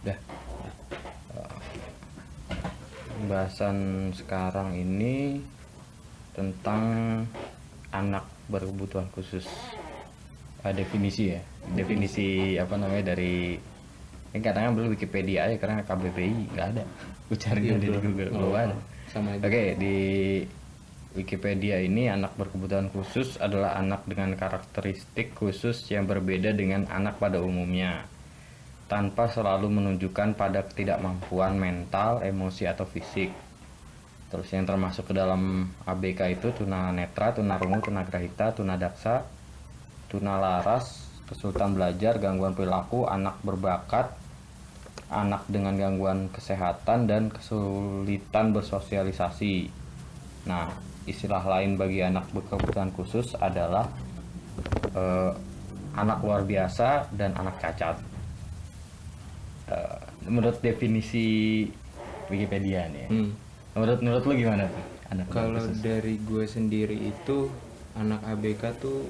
Dah. Pembahasan sekarang ini tentang anak berkebutuhan khusus. Definisi ya. Definisi apa namanya dari ini katanya belum Wikipedia aja karena KBBI nggak ada. Gue cari di Google belum ada. Sama aja. Oke, di Wikipedia ini anak berkebutuhan khusus adalah anak dengan karakteristik khusus yang berbeda dengan anak pada umumnya, tanpa selalu menunjukkan pada ketidakmampuan mental, emosi atau fisik. Terus yang termasuk ke dalam ABK itu tunanetra, tunarungu, tunagrahita, tunadaksa, tunalaras, kesulitan belajar, gangguan perilaku, anak berbakat, anak dengan gangguan kesehatan dan kesulitan bersosialisasi. Nah, istilah lain bagi anak berkebutuhan khusus adalah anak luar biasa dan anak cacat. Menurut definisi Wikipedia nih. Menurut lu gimana tuh? Kalau dari gue sendiri itu anak ABK tuh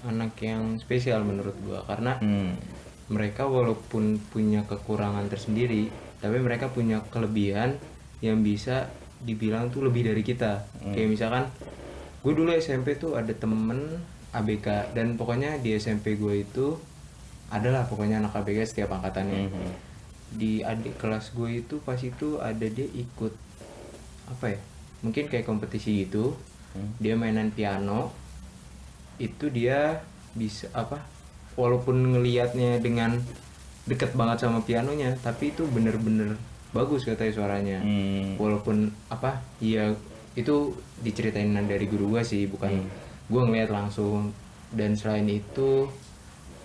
anak yang spesial menurut gue, karena mereka walaupun punya kekurangan tersendiri, tapi mereka punya kelebihan yang bisa dibilang tuh lebih dari kita. Kayak misalkan gue dulu SMP tuh ada temen ABK, dan pokoknya di SMP gue itu adalah pokoknya anak ABK setiap angkatannya. Di adik kelas gue itu pas itu ada dia ikut apa ya, mungkin kayak kompetisi gitu. Dia mainan piano itu, dia bisa apa, walaupun ngelihatnya dengan deket banget sama pianonya, tapi itu bener-bener bagus katanya suaranya. Walaupun apa ya, itu diceritain dari guru gue sih, bukan gue ngeliat langsung. Dan selain itu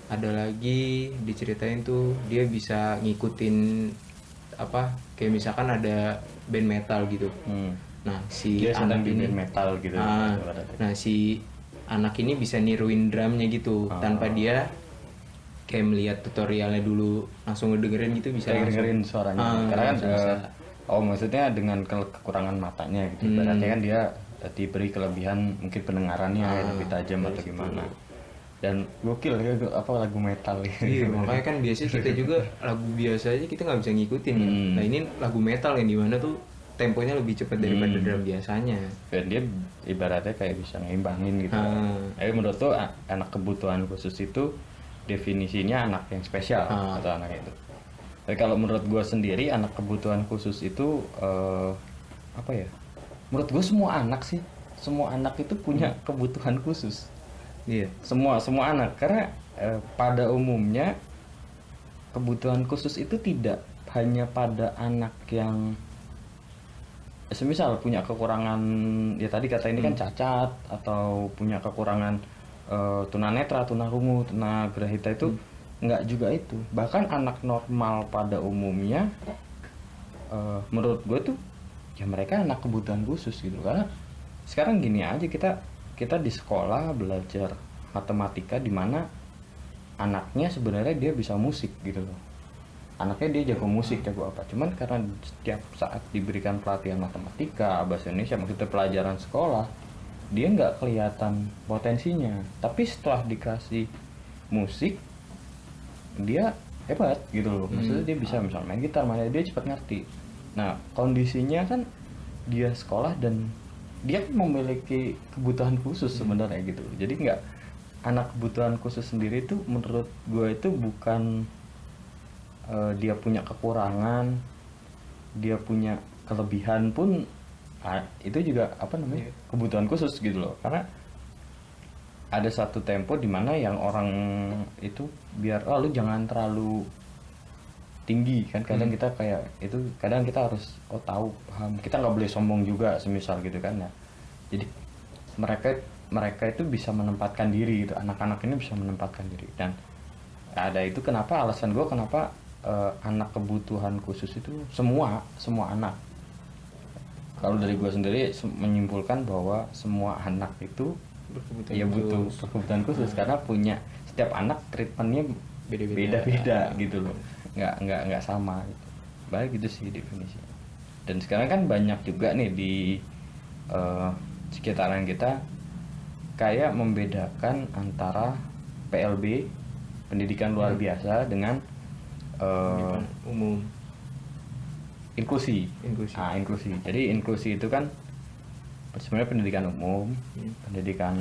ada lagi diceritain tuh dia bisa ngikutin apa, kayak misalkan ada band metal gitu. Nah si dia anak ini metal gitu. nah si anak ini bisa niruin drumnya gitu tanpa dia kayak melihat tutorialnya dulu, langsung ngedengerin gitu, bisa kayak langsung dengerin suaranya. Karena kan bisa. maksudnya dengan kekurangan matanya gitu. Berarti kan dia diberi kelebihan mungkin pendengarannya lebih tajam atau gimana. Dan gokil ya, apa lagu metal ya. Iya, makanya kan biasanya kita juga lagu biasa aja kita nggak bisa ngikutin ya. Nah ini lagu metal yang dimana tuh temponya lebih cepat daripada drum biasanya. Dan dia ibaratnya kayak bisa ngeimbangin gitu. Menurut tuh anak kebutuhan khusus itu definisinya anak yang spesial atau anak itu. Tapi kalau menurut gue sendiri anak kebutuhan khusus itu apa ya? Menurut gue semua anak itu punya kebutuhan khusus. Iya. Semua anak, karena pada umumnya kebutuhan khusus itu tidak hanya pada anak yang semisal punya kekurangan ya tadi kata ini kan cacat, atau punya kekurangan tunanetra, tunarungu, tunagrahita itu enggak juga itu. Bahkan anak normal pada umumnya menurut gue tuh ya mereka anak kebutuhan khusus gitu. Karena sekarang gini aja, kita di sekolah belajar matematika di mana anaknya sebenarnya dia bisa musik gitu loh. Anaknya dia jago musik, jago apa. Cuman karena setiap saat diberikan pelatihan matematika, bahasa Indonesia, maksudnya pelajaran sekolah, dia nggak kelihatan potensinya. Tapi setelah dikasih musik, dia hebat gitu loh. Maksudnya dia bisa misalnya main gitar, dia cepat ngerti. Nah kondisinya kan dia sekolah dan dia memiliki kebutuhan khusus sebenarnya gitu. Jadi nggak, anak kebutuhan khusus sendiri itu menurut gue itu bukan dia punya kekurangan, dia punya kelebihan pun itu juga apa namanya kebutuhan khusus gitu loh. Karena ada satu tempo dimana yang orang itu biar lu jangan terlalu tinggi kan, kadang kita kayak itu, kadang kita harus tahu paham, kita nggak boleh sombong juga semisal gitu kan ya. Jadi mereka itu bisa menempatkan diri gitu, anak-anak ini bisa menempatkan diri. Dan ada itu kenapa alasan gue kenapa anak kebutuhan khusus itu semua anak. Kalau dari gue sendiri menyimpulkan bahwa semua anak itu butuh kebutuhan khusus karena punya, setiap anak treatmentnya beda-beda gitu loh, nggak sama gitu. Baik gitu sih definisinya. Dan sekarang kan banyak juga nih di sekitaran kita kayak membedakan antara PLB, pendidikan luar biasa, dengan Pendidikan umum. inklusi. Inklusi. Inklusi. Jadi inklusi itu kan sebenarnya pendidikan umum, pendidikan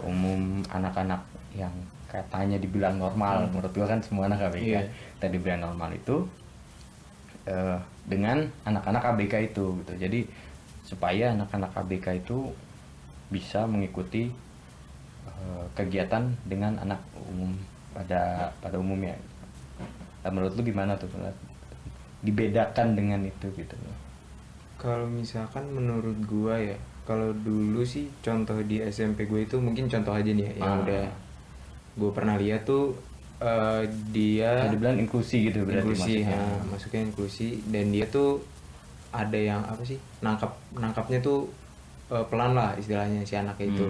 umum anak-anak yang katanya dibilang normal. Menurut gua kan semua anak ABK kita dibilang normal itu dengan anak-anak ABK itu gitu. Jadi supaya anak-anak ABK itu bisa mengikuti kegiatan dengan anak umum pada umumnya. Nah, menurut lu gimana tuh dibedakan dengan itu gitu? Kalau misalkan menurut gua ya, kalau dulu sih contoh di SMP gue itu mungkin contoh aja nih ya, yang udah gue pernah lihat tuh dia dibilang inklusi gitu berarti inklusi, maksudnya. masuknya inklusi, dan dia tuh ada yang apa sih, nangkapnya tuh pelan lah istilahnya si anaknya itu.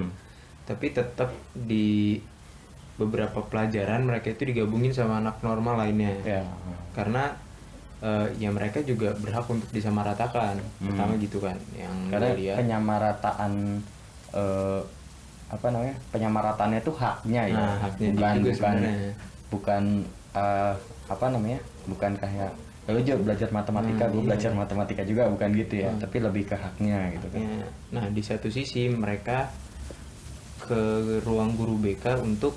Tapi tetap di beberapa pelajaran mereka itu digabungin sama anak normal lainnya. Karena ya mereka juga berhak untuk disamaratakan. Pertama gitu kan yang karena lihat. penyamarataan penyamarataannya itu haknya ya. Bukan bukan kayak lo juga belajar matematika, gue belajar matematika juga, bukan gitu ya. Tapi lebih ke haknya gitu kan. Nah, di satu sisi mereka ke ruang guru BK untuk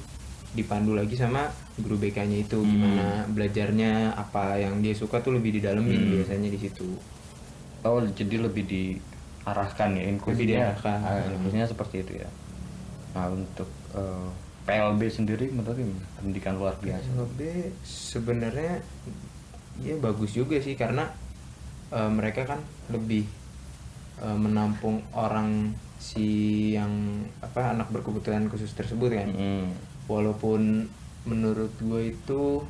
dipandu lagi sama guru BK-nya itu, gimana belajarnya, apa yang dia suka tuh lebih didalemin biasanya di situ. Oh, jadi lebih diarahkan ya inklusinya. Inklusinya seperti itu ya. Nah, untuk PLB sendiri menurut pendidikan luar biasa. PLB sebenarnya ya bagus juga sih, karena mereka kan lebih menampung orang yang anak berkebutuhan khusus tersebut kan. Walaupun menurut gue itu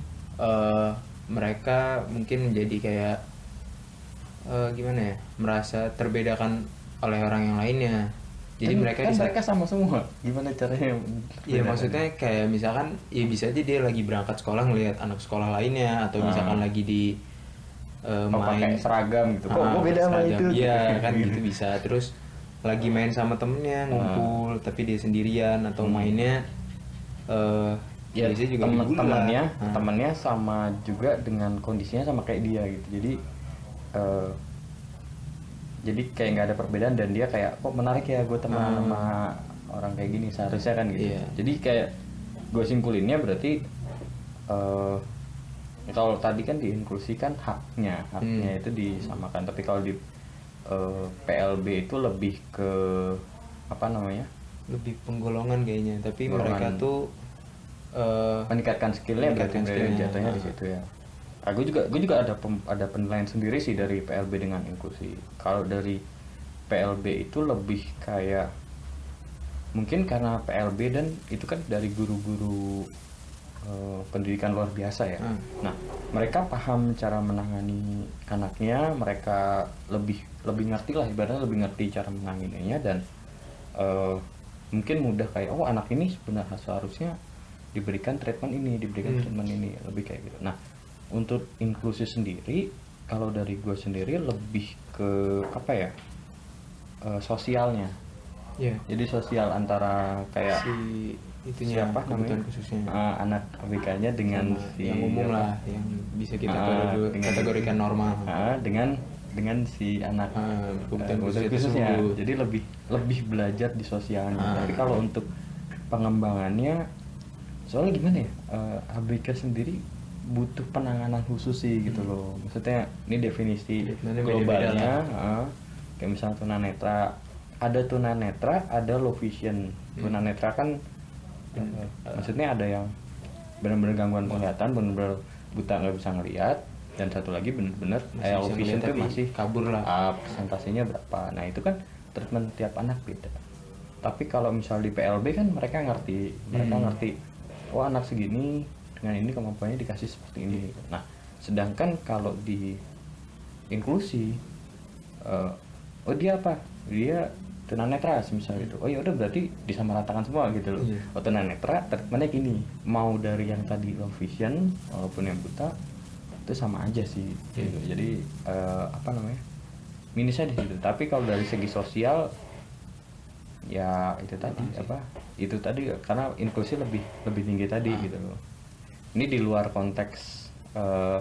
mereka mungkin menjadi kayak gimana ya, merasa terbedakan oleh orang yang lainnya. Jadi mereka sama semua. Gimana caranya? Iya, maksudnya kayak misalkan ya bisa aja dia lagi berangkat sekolah ngelihat anak sekolah lainnya, atau misalkan lagi di main pakai seragam gitu. Kok beda sama itu? Iya kan gitu bisa. Terus lagi main sama temennya ngumpul tapi dia sendirian, atau mainnya ya juga temennya sama juga dengan kondisinya sama kayak dia gitu. Jadi kayak nggak ada perbedaan, dan dia kayak kok menarik ya gue teman sama orang kayak gini, seharusnya kan gitu. Jadi kayak gue simpulinnya berarti kalau tadi kan diinklusikan haknya itu disamakan, tapi kalau di PLB itu lebih ke lebih penggolongan kayaknya, tapi mereka tuh meningkatkan skillnya, jatuhnya di situ ya. Gue juga ada penilaian sendiri sih dari PLB dengan inklusi. Kalau dari PLB itu lebih kayak mungkin karena PLB dan itu kan dari guru-guru pendidikan luar biasa ya. Nah, mereka paham cara menangani anaknya, mereka lebih ngerti lah, ibaratnya lebih ngerti cara menanganinya, dan mungkin mudah kayak anak ini sebenarnya seharusnya diberikan treatment ini, lebih kayak gitu. Nah, untuk inklusi sendiri, kalau dari gue sendiri lebih ke sosialnya. Jadi sosial antara kayak siapa namanya anak ABK-nya dengan yang umum lah, yang bisa kita kategorikan normal, dengan si anak khususnya. Jadi lebih belajar di sosialnya. Tapi kalau untuk pengembangannya, soalnya gimana ya, ABK sendiri butuh penanganan khusus sih gitu loh. Maksudnya ini definisi globalnya, kayak misalnya tunanetra, ada low vision. Tunanetra kan maksudnya ada yang benar-benar gangguan penglihatan, benar-benar buta, nggak bisa ngelihat, dan satu lagi benar-benar low vision itu masih kabur lah, presentasinya berapa. Nah, itu kan treatment tiap anak beda. Tapi kalau misal di PLB kan mereka ngerti anak segini dengan ini kemampuannya dikasih seperti ini. Nah, sedangkan kalau di inklusi dia tunanetra misalnya gitu. Oh ya udah, berarti disamaratakan semua gitu loh. Tunanetra treatmentnya gini, mau dari yang tadi low vision walaupun yang buta itu sama aja sih gitu. Jadi minusnya di situ. Tapi kalau dari segi sosial ya itu tadi karena inklusi lebih tinggi tadi gitu loh. Ini di luar konteks eh,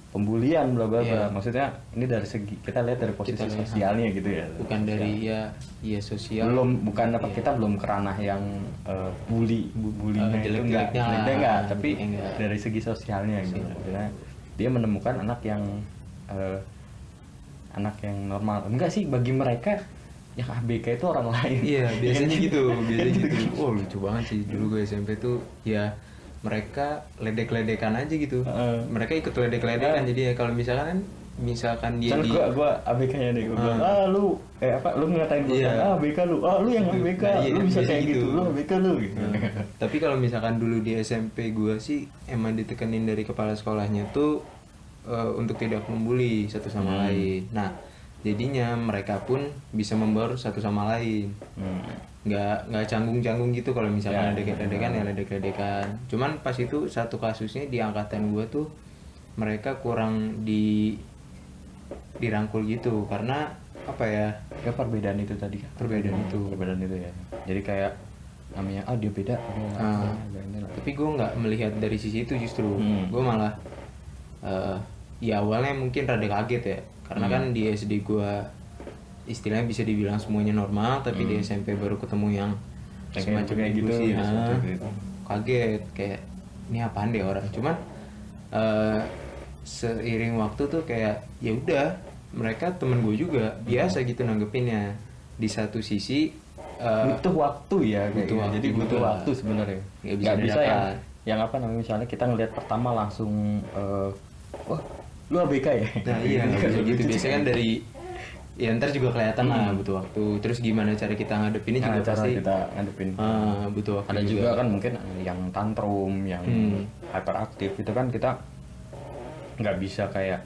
pembulian bla bla bla. Iya. Maksudnya ini dari segi kita lihat dari posisi Kita lihat, sosialnya gitu ya. bukan dari ya sosial. Bukan apa, Iya. kita belum ke ranah yang bullyingnya itu enggak, jelek-jeleknya lah. jeleknya enggak, tapi Enggak. dari segi sosialnya gitu. Sosial. Maksudnya dia menemukan anak yang normal. Enggak sih, bagi mereka yang ABK itu orang lain. Iya, biasanya gitu, biasanya Gitu. gitu. Oh, lucu banget sih dulu gue SMP tuh ya mereka ledek-ledekan aja gitu. Mereka ikut ledek-ledekan, jadi ya kalau misalkan dia Misalnya gua ABK-nya deh, gua bilang, lu lu ngatain gua, Iya. ABK lu, lu yang ABK, Nah, iya, lu bisa biasanya kayak gitu, gitu. lu ABK lu gitu. Tapi kalau misalkan dulu di SMP gue sih emang ditekenin dari kepala sekolahnya tuh untuk tidak membuli satu sama lain. Nah, jadinya mereka pun bisa membaur satu sama lain. Nggak canggung-canggung gitu kalau misalkan Ya, ledek-ledekan ya ledek-ledekan. Cuman pas itu satu kasusnya di angkatan gue tuh mereka kurang dirangkul gitu karena apa ya? Ya perbedaan itu tadi kan. Perbedaan itu. Perbedaan itu ya. Jadi kayak namanya dia beda. Tapi gue nggak melihat dari sisi itu justru. Gue malah ya awalnya mungkin rada kaget ya karena kan di SD gue istilahnya bisa dibilang semuanya normal, tapi di SMP baru ketemu yang semacam kayak gitu gitu, sih. ya, Nah, gitu. kaget kayak ini apaan deh orang. Cuman seiring waktu tuh kayak ya udah mereka temen gue juga biasa gitu nanggepinnya. Di satu sisi butuh waktu ya kayak butuh gitu. waktu Jadi butuh juga. waktu sebenarnya. Nggak bisa Nggak bisa dadakan. yang apa namanya, misalnya kita ngelihat pertama langsung wah lu ABK ya. Nah iya kayak gitu Lucu biasanya kan sih. dari ya ntar juga kelihatan lah butuh waktu. Terus gimana cara kita ngadepinnya juga cara pasti kita ngadepin. butuh waktu Ada juga kan mungkin yang tantrum, yang hyperaktif itu kan kita nggak bisa kayak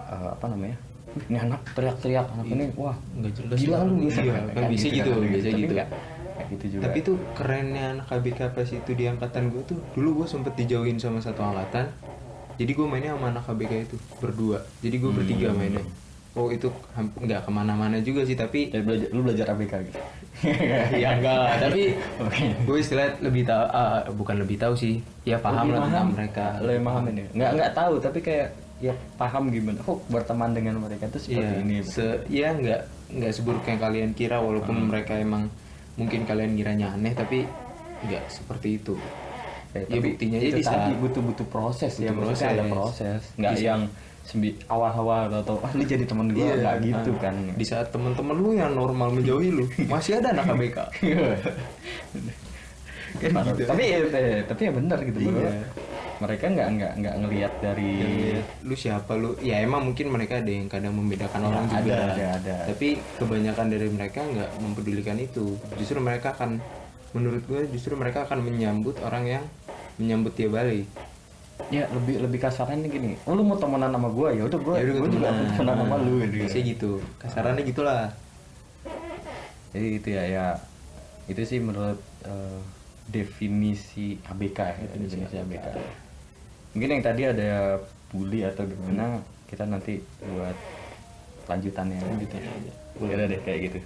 apa namanya, ini anak teriak-teriak, anak ini wah nggak jelas gila lah. lu Iya, kan bisa gitu, bisa Tapi gitu. nggak kayak gitu juga. Tapi tuh kerennya anak ABK pas itu di angkatan gue tuh dulu gue sempet dijauhin sama satu angkatan. Jadi gue mainnya sama anak ABK itu berdua. Jadi gue bertiga mainnya. Oh itu nggak kemana-mana juga sih tapi Jadi lu belajar ABK gitu. ya enggak tapi Oke. gue istilah lebih tahu bukan lebih tahu sih ya paham Lebih lah tentang paham. mereka. Lebih paham ini. Nggak tahu tapi kayak ya paham gimana. Berteman dengan mereka itu seperti ini. ya nggak seburuk yang kalian kira walaupun mereka emang mungkin kalian kiranya aneh tapi nggak seperti itu. Ya tapi buktinya aja itu di saat tadi butuh proses ya, Butuh maksudnya ada proses. proses. Nggak Bisa. yang awal-awal atau lu jadi teman gue nggak gitu kan. Di saat teman-teman lu yang normal menjauhi lu masih ada anak ABK. Kan Parah. gitu. Tapi ya benar gitu bahwa Iya. mereka nggak ngelihat dari Lu siapa lu ya emang mungkin mereka ada yang kadang membedakan orang ada, juga ada. tapi kebanyakan dari mereka nggak mempedulikan itu. Justru mereka akan menurut gue justru mereka akan menyambut orang yang menyambut dia balik. ya lebih kasarnya gini. Oh lu mau temenan sama gue, ya udah gue juga mau temenan sama lu gitu. Biasanya gitu kasarannya gitulah. Jadi itu ya itu sih menurut definisi ABK ya, definisi ABK. Mungkin yang tadi ada bully atau gimana, kita nanti buat lanjutannya. Lanjutannya aja. Boleh deh kayak gitu.